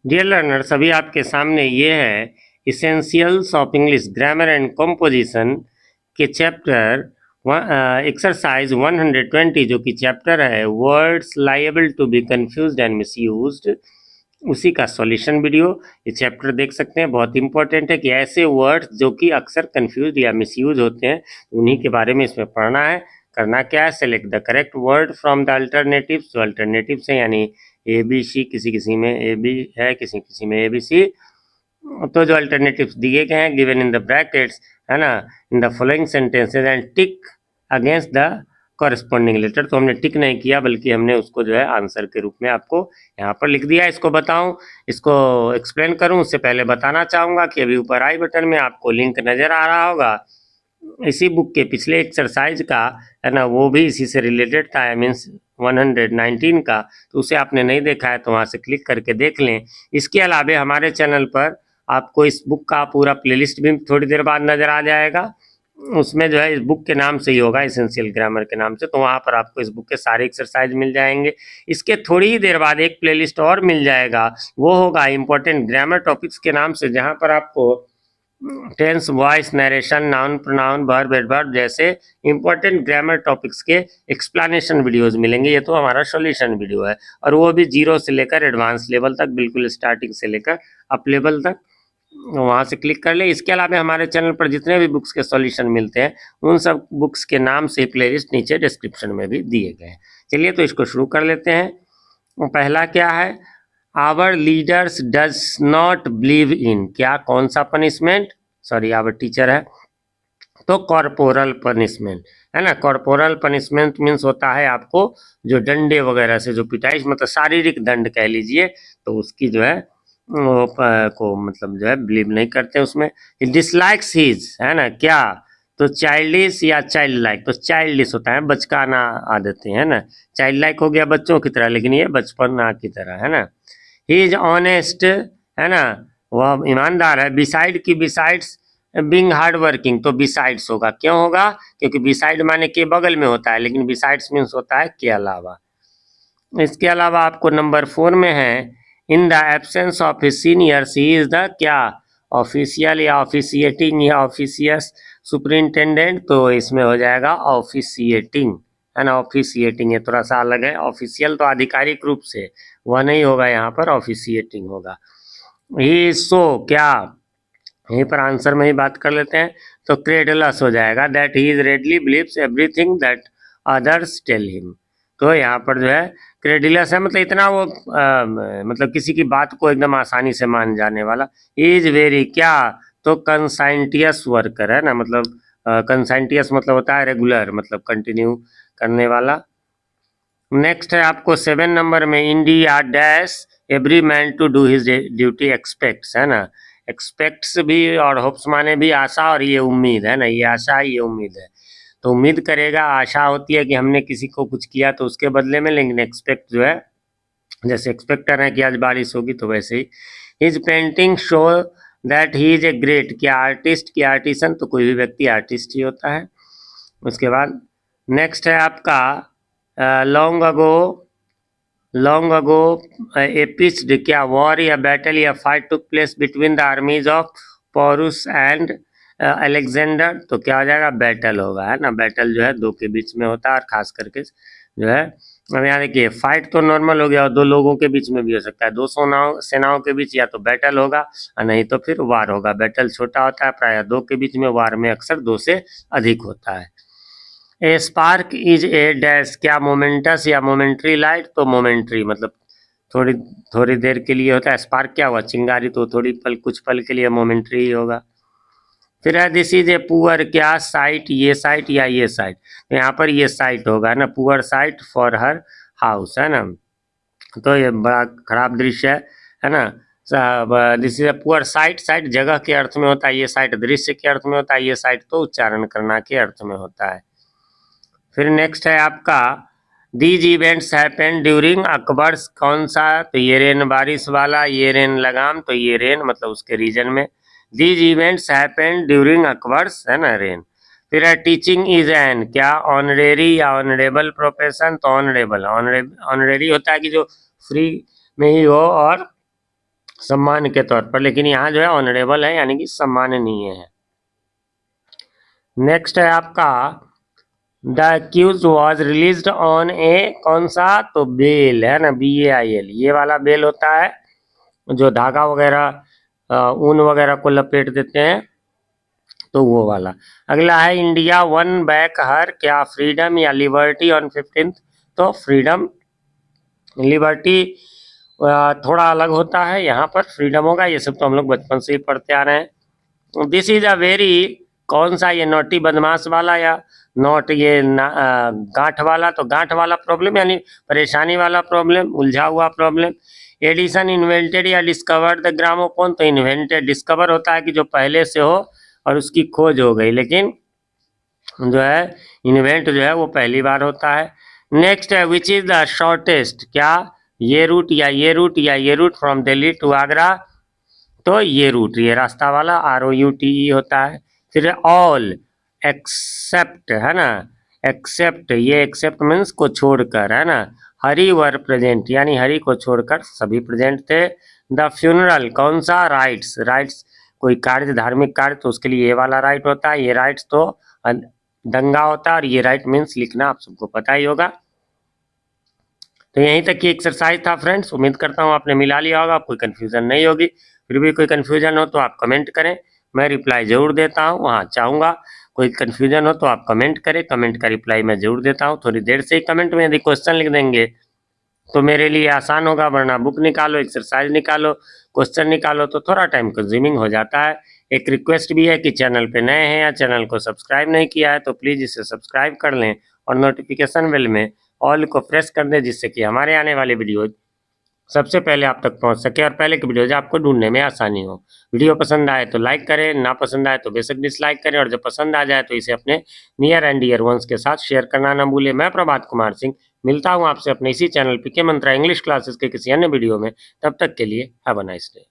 Dear learners, अभी आपके सामने ये है essentials of English grammar and composition के चैप्टर एक्सरसाइज 120 जो कि चैप्टर है words liable to be confused and misused, उसी का सॉल्यूशन वीडियो। ये चैप्टर देख सकते हैं, बहुत इंपॉर्टेंट है कि ऐसे वर्ड्स जो कि अक्सर कंफ्यूज या मिसयूज होते हैं उन्हीं के बारे में इसमें पढ़ना है। करना क्या है, select the correct word from the alternatives. जो अल्टरनेटिव्स है यानी ए बी सी, किसी किसी में ए बी है, किसी किसी में ए बी सी, तो जो अल्टरनेटिव्स दिए गए हैं गिवन इन द ब्रैकेट्स है ना, in the following sentences and tick against the corresponding letter. तो हमने टिक नहीं किया बल्कि हमने उसको जो है आंसर के रूप में आपको यहाँ पर लिख दिया। इसको बताऊं, इसको एक्सप्लेन करूं उससे पहले बताना चाहूंगा कि अभी ऊपर आई बटन में आपको लिंक नजर आ रहा होगा इसी बुक के पिछले एक्सरसाइज का, है ना, वो भी इसी से रिलेटेड था, मीन्स 119 का। तो उसे आपने नहीं देखा है तो वहाँ से क्लिक करके देख लें। इसके अलावा हमारे चैनल पर आपको इस बुक का पूरा प्लेलिस्ट भी थोड़ी देर बाद नज़र आ जाएगा। उसमें जो है इस बुक के नाम से ही होगा, एसेंशियल ग्रामर के नाम से, तो वहाँ पर आपको इस बुक के सारे एक्सरसाइज मिल जाएंगे। इसके थोड़ी ही देर बाद एक प्लेलिस्ट और मिल जाएगा, वो होगा इंपॉर्टेंट ग्रामर टॉपिक्स के नाम से, जहाँ पर आपको tense, voice, narration, noun, pronoun, verb, adverb जैसे इंपॉर्टेंट ग्रामर टॉपिक्स के एक्सप्लेनेशन वीडियोस मिलेंगे। ये तो हमारा सॉल्यूशन वीडियो है, और वो भी जीरो से लेकर एडवांस लेवल तक, बिल्कुल स्टार्टिंग से लेकर अप लेवल तक, वहाँ से क्लिक कर ले। इसके अलावा हमारे चैनल पर जितने भी बुक्स के सॉल्यूशन मिलते हैं उन सब बुक्स के नाम से प्लेलिस्ट नीचे डिस्क्रिप्शन में भी दिए गए हैं। चलिए तो इसको शुरू कर लेते हैं। पहला क्या है, our leaders does not believe in, क्या कौन सा पनिशमेंट, सॉरी आवर टीचर है तो कॉर्पोरल पनिशमेंट, है ना। कॉर्पोरल पनिशमेंट मीन्स होता है आपको जो डंडे वगैरह से जो पिटाई, मतलब शारीरिक दंड कह लीजिए, तो उसकी जो है को मतलब जो है बिलीव नहीं करते उसमें। डिसलाइक्स हिज, है ना, क्या तो चाइल्डिश या चाइल्ड लाइक, तो चाइल्डिश होता है बचकाना आदतें, है ना। चाइल्ड लाइक हो गया बच्चों की तरह, लेकिन ये बचपना की तरह, है ना। ही इज ऑनेस्ट, है ना, वह ईमानदार है। बिसाइड की बिसाइड्स बिंग हार्ड वर्किंग, तो बिसाइड्स होगा, क्यों होगा, क्योंकि बिसाइड माने के बगल में होता है, लेकिन बिसाइड्स मीन्स होता है के अलावा। इसके अलावा आपको नंबर 4 में है, in the absence of his seniors he is the क्या, ऑफिशियल या ऑफिशिएटिंग या ऑफिशियस सुपरिंटेंडेंट, तो इसमें हो जाएगा ऑफिशिएटिंग, है ना। ऑफिशिएटिंग ये थोड़ा सा अलग है, ऑफिशियल तो आधिकारिक रूप से, वह नहीं होगा, यहाँ पर ऑफिशिएटिंग होगा। ही सो क्या, यहीं पर आंसर में ही बात कर लेते हैं, तो क्रेडलस हो जाएगा, that he is readily believes everything that others tell him. तो यहाँ पर जो है क्रेडिलस है, मतलब इतना वो मतलब किसी की बात को एकदम आसानी से मान जाने वाला। इज वेरी क्या, तो कंसाइंटियस वर्कर, है ना, मतलब कंसाइंटियस मतलब होता है रेगुलर, मतलब कंटिन्यू करने वाला। नेक्स्ट है आपको 7 नंबर में, India dash every man to do his duty expects, है ना। एक्सपेक्ट्स भी और होप्स माने भी आशा, और ये उम्मीद, है ना, ये आशा ये उम्मीद है। तो उम्मीद करेगा, आशा होती है कि हमने किसी को कुछ किया तो उसके बदले में, लेकिन एक्सपेक्ट जो है जैसे एक्सपेक्ट कर रहे हैं कि आज बारिश होगी, तो वैसे ही। His painting show that he is a great, क्या आर्टिस्ट क्या आर्टिसन, तो कोई भी व्यक्ति आर्टिस्ट ही होता है। उसके बाद नेक्स्ट है आपका लॉन्ग अगो ए पिच्ड, क्या वॉर या बैटल या fight took place between the armies of Porus and Alexander, तो क्या हो जाएगा, बैटल होगा, है ना। बैटल जो है दो के बीच में होता है, और खास करके जो है, अब यहाँ देखिए फाइट तो नॉर्मल हो गया, और दो लोगों के बीच में भी हो सकता है, दो सेनाओं के बीच, या तो बैटल होगा और नहीं तो फिर वार होगा। बैटल छोटा होता है प्राय दो के बीच में, वार में अक्सर दो से अधिक होता है। ए स्पार्क इज ए डैश, क्या मोमेंटस या मोमेंट्री लाइट, तो मोमेंट्री मतलब थोड़ी थोड़ी देर के लिए होता है। स्पार्क क्या हुआ, चिंगारी, तो थोड़ी पल कुछ पल के लिए मोमेंट्री ही होगा। फिर है दिस इज ए पुअर, क्या साइट, ये साइट या ये साइट, तो यहाँ पर ये साइट होगा ना, poor site for her house, है ना। तो ये बड़ा खराब दृश्य है ना। This is a poor site, site जगह के अर्थ में होता है, ये साइट दृश्य के अर्थ में होता है, ये साइट तो उच्चारण करना के अर्थ में होता है। फिर नेक्स्ट है आपका, these events happen during Akbar's, कौन सा, तो ये रेन बारिश वाला, ये रेन लगाम, तो ये रेन मतलब उसके रीजन में। These events happen during Akbar's, है ना, रेन। फिर है टीचिंग इज एन, क्या ऑनरेरी या ऑनरेबल प्रोफेशन, तो ऑनरेबल, ऑनरेरी होता है कि जो फ्री में ही हो और सम्मान के तौर पर, लेकिन यहाँ जो है ऑनरेबल है यानी कि सम्माननीय है। नेक्स्ट है आपका the accused was released on a, कौन सा, तो बेल है ना, BAIL, ये वाला बेल होता है जो धागा वगैरह ऊन वगैरह को लपेट देते हैं, तो वो वाला। अगला है इंडिया वन बैक हर क्या फ्रीडम या लिबर्टी ऑन 15th, तो फ्रीडम। लिबर्टी थोड़ा अलग होता है, यहाँ पर फ्रीडम होगा। ये सब तो हम लोग बचपन से ही पढ़ते आ रहे हैं। दिस इज अ वेरी, कौन सा, ये नोटी बदमाश वाला या नोट ये गांठ वाला, तो गांठ वाला प्रॉब्लम यानी परेशानी वाला प्रॉब्लम, उलझा हुआ प्रॉब्लम। एडिसन इन्वेंटेड या डिस्कवर्ड द ग्रामोफोन, तो इन्वेंटेड, डिस्कवर होता है कि जो पहले से हो और उसकी खोज हो गई, लेकिन जो है इन्वेंट जो है वो पहली बार होता है। नेक्स्ट है विच इज द शॉर्टेस्ट, क्या ये रूट या ये रूट या ये route from Delhi to Agra, तो ये रूट, ये रास्ता वाला ROUTE होता है। फिर ऑल एक्सेप्ट है ना, एक्सेप्ट, ये एक्सेप्ट मीन्स को छोड़कर है ना, हरि वर प्रेजेंट यानी हरि को छोड़कर सभी प्रेजेंट थे। द फ्यूनरल, कौन सा, राइट्स, राइट्स कोई कार्य, धार्मिक कार्य, तो उसके लिए ये वाला राइट होता है। ये राइट्स तो दंगा होता है, और ये राइट मीन्स लिखना, आप सबको पता ही होगा। तो यहीं तक की एक्सरसाइज था फ्रेंड्स, उम्मीद करता हूँ आपने मिला लिया होगा, कोई कन्फ्यूजन नहीं होगी। फिर भी कोई कन्फ्यूजन हो तो आप कमेंट करें, मैं रिप्लाई जरूर देता हूँ, वहाँ चाहूँगा कोई कन्फ्यूजन हो तो आप कमेंट करें, कमेंट का रिप्लाई मैं जरूर देता हूँ। थोड़ी देर से ही कमेंट में यदि क्वेश्चन लिख देंगे तो मेरे लिए आसान होगा, वरना बुक निकालो, एक्सरसाइज निकालो, क्वेश्चन निकालो, तो थोड़ा टाइम कंज्यूमिंग हो जाता है। एक रिक्वेस्ट भी है कि चैनल पे नए हैं या चैनल को सब्सक्राइब नहीं किया है तो प्लीज़ इसे सब्सक्राइब कर लें और नोटिफिकेशन बेल में ऑल को प्रेस कर दें, जिससे कि हमारे आने वाले वीडियो सबसे पहले आप तक पहुंच सके और पहले की वीडियोज आपको ढूंढने में आसानी हो। वीडियो पसंद आए तो लाइक करें, ना पसंद आए तो बेशक डिसलाइक करें, और जब पसंद आ जाए तो इसे अपने नियर एंड डियर वंस के साथ शेयर करना ना भूलें। मैं प्रभात कुमार सिंह मिलता हूं आपसे अपने इसी चैनल PK मंत्रा इंग्लिश क्लासेस के किसी अन्य वीडियो में। तब तक के लिए हैव अ नाइस डे।